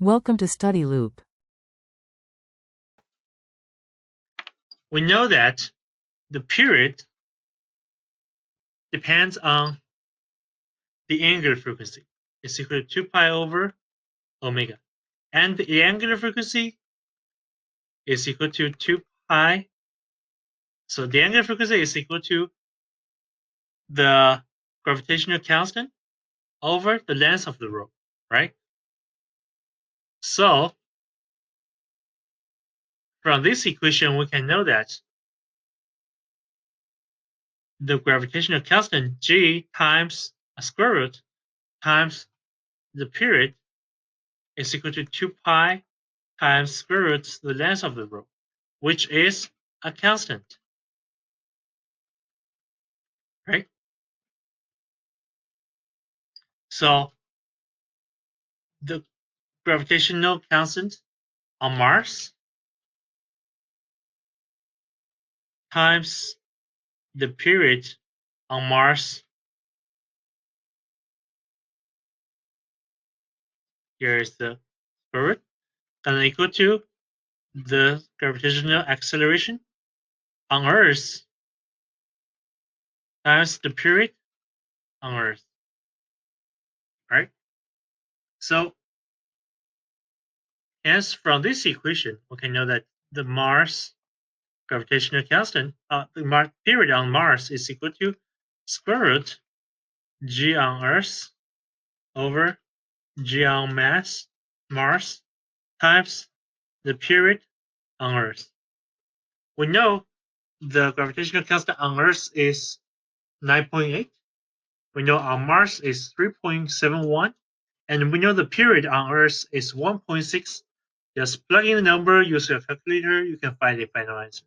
Welcome to Study Loop. We know that the period depends on the angular frequency. It's equal to 2 pi over omega. And the angular frequency is equal to 2 pi. So the angular frequency is equal to the gravitational constant over the length of the rope, right? So from this equation, we can know that the gravitational constant G times a square root times the period is equal to 2 pi times square root the length of the rope, which is a constant, right? So the gravitational constant on Mars times the period on Mars, here is the square root, and equal to the gravitational acceleration on Earth times the period on Earth, right? So hence from this equation, we can know that the Mars gravitational constant, the period on Mars is equal to square root G on Earth over G on Mars times the period on Earth. We know the gravitational constant on Earth is 9.8. We know on Mars is 3.71. And we know the period on Earth is 1.6. Just plug in the number, use your calculator, you can find the final answer.